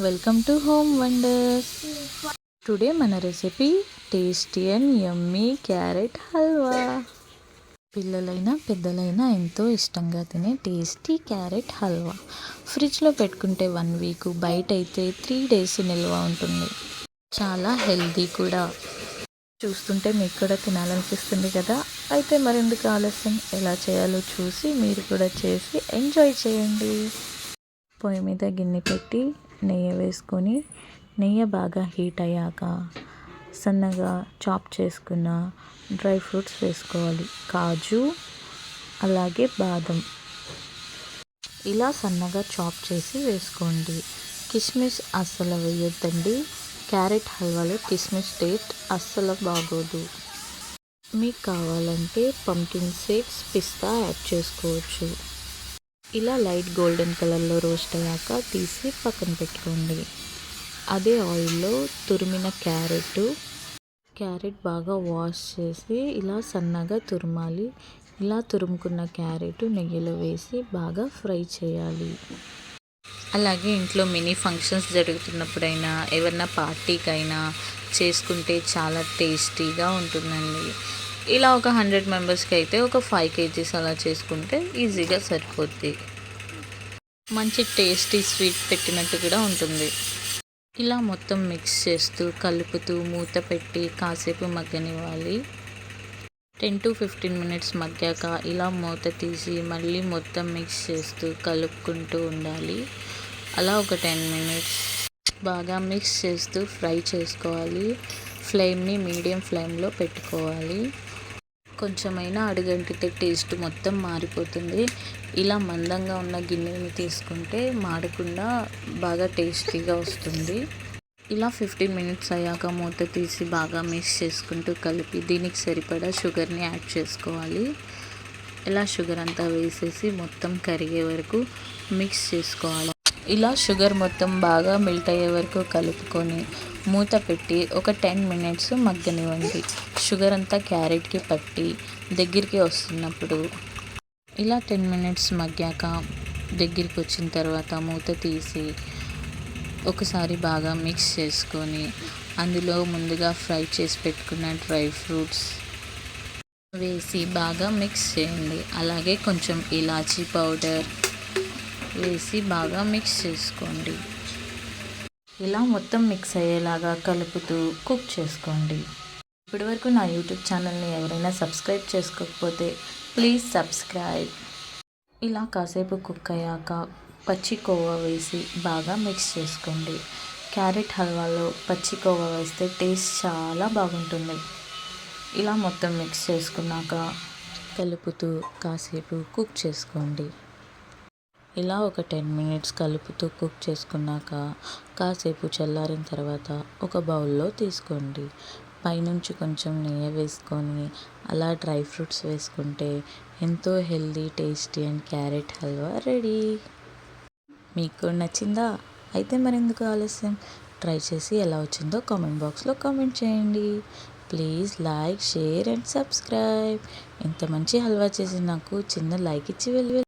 Welcome to home wonders. Today మన recipe tasty and yummy carrot halwa. పిల్లలైనా పెద్దలైనా ఎంతో ఇష్టంగా తినే టేస్టీ క్యారెట్ హల్వా. ఫ్రిడ్జ్లో పెట్టుకుంటే 1 వీక్, బయట అయితే 3 డేస్ నిల్వ ఉంటుంది. చాలా హెల్తీ కూడా. చూస్తుంటే మీకు కూడా తినాలనిపిస్తుంది కదా. అయితే మరెందుకు ఆలస్యం, ఎలా చేయాలో చూసి మీరు కూడా చేసి ఎంజాయ్ చేయండి. పొయ్యి మీద గిన్నె పెట్టి నెయ్యి వేసుకొని, నెయ్యి బాగా హీట్ అయ్యాక సన్నగా చాప్ చేసుకున్న డ్రై ఫ్రూట్స్ వేసుకోవాలి. కాజు, అలాగే బాదం ఇలా సన్నగా చాప్ చేసి వేసుకోండి. కిస్మిస్ అస్సలు వేయొద్దండి. క్యారెట్ హల్వాలో కిస్మిస్ టేస్ట్ అస్సలు బాగోదు. మీకు కావాలంటే పంకిన్ సీడ్స్, పిస్తా యాడ్ చేసుకోవచ్చు. ఇలా లైట్ గోల్డెన్ కలర్లో రోస్ట్ అయ్యాక తీసి పక్కన పెట్టుకోండి. అదే ఆయిల్లో తురిమిన క్యారెట్ బాగా వాష్ చేసి ఇలా సన్నగా తురమాలి. ఇలా తురుముకున్న క్యారెట్ నెయ్యిలో వేసి బాగా ఫ్రై చేయాలి. అలాగే ఇంట్లో మినీ ఫంక్షన్స్ జరుగుతున్నప్పుడైనా, ఏమన్నా పార్టీకైనా చేసుకుంటే చాలా టేస్టీగా ఉంటుందండి. ఇలా ఒక 100 మెంబర్స్కి అయితే ఒక 5 kgs అలా చేసుకుంటే ఈజీగా సరిపోద్ది. మంచి టేస్టీ స్వీట్ పెట్టినట్టు కూడా ఉంటుంది. ఇలా మొత్తం మిక్స్ చేస్తూ కలుపుతూ మూత పెట్టి కాసేపు మగ్గనివ్వాలి. 10 to 15 minutes మగ్గాక ఇలా మూత తీసి మళ్ళీ మొత్తం మిక్స్ చేస్తూ కలుపుకుంటూ ఉండాలి. అలా ఒక 10 minutes బాగా మిక్స్ చేస్తూ ఫ్రై చేసుకోవాలి. ఫ్లేమ్ని మీడియం ఫ్లేమ్లో పెట్టుకోవాలి. కొంచెమైనా అడుగంటితే టేస్ట్ మొత్తం మారిపోతుంది. ఇలా మందంగా ఉన్న గిన్నెని తీసుకుంటే మాడకుండా బాగా టేస్టీగా వస్తుంది. ఇలా 15 minutes అయ్యాక మూత తీసి బాగా మిక్స్ చేసుకుంటూ కలిపి దీనికి సరిపడా షుగర్ని యాడ్ చేసుకోవాలి. ఇలా షుగర్ అంతా వేసేసి మొత్తం కరిగే వరకు మిక్స్ చేసుకోవాలి. ఇలా షుగర్ మొత్తం బాగా మెల్ట్ అయ్యే వరకు కలుపుకొని మూత పెట్టి ఒక 10 minutes మగ్గనివ్వండి. షుగర్ అంతా క్యారెట్కి పట్టి దగ్గరికి వస్తున్నప్పుడు ఇలా 10 minutes మగ్గాక దగ్గరికి వచ్చిన తర్వాత మూత తీసి ఒకసారి బాగా మిక్స్ చేసుకొని అందులో ముందుగా ఫ్రై చేసి పెట్టుకున్న డ్రై ఫ్రూట్స్ వేసి బాగా మిక్స్ చేయండి. అలాగే కొంచెం ఇలాచీ పౌడర్ వేసి బాగా మిక్స్ చేసుకోండి. ఇలా మొత్తం మిక్స్ అయ్యేలాగా కలుపుతూ కుక్ చేసుకోండి. ఇప్పటివరకు నా యూట్యూబ్ ఛానల్ని ఎవరైనా సబ్స్క్రైబ్ చేసుకోకపోతే ప్లీజ్ సబ్స్క్రైబ్. ఇలా కాసేపు కుక్ అయ్యాక పచ్చి కోవా వేసి బాగా మిక్స్ చేసుకోండి. క్యారెట్ హల్వాలో పచ్చి కోవా వేస్తే టేస్ట్ చాలా బాగుంటుంది. ఇలా మొత్తం మిక్స్ చేసుకున్నాక కలుపుతూ కాసేపు కుక్ చేసుకోండి. ఇలా ఒక 10 minutes కలుపుతూ కుక్ చేసుకున్నాక కాసేపు చల్లారిన తర్వాత ఒక బౌల్లో తీసుకోండి. పైనుంచి కొంచెం నెయ్యి వేసుకొని అలా డ్రై ఫ్రూట్స్ వేసుకుంటే ఎంతో healthy, tasty and carrot halwa ready. మీకు నచ్చిందా? అయితే మరెందుకు ఆలస్యం, ట్రై చేసి ఎలా వచ్చిందో కామెంట్ బాక్స్లో కామెంట్ చేయండి. Please like, share and subscribe. ఇంత మంచి హల్వా చేసి నాకు చిన్న లైక్ ఇచ్చి వెళ్ళి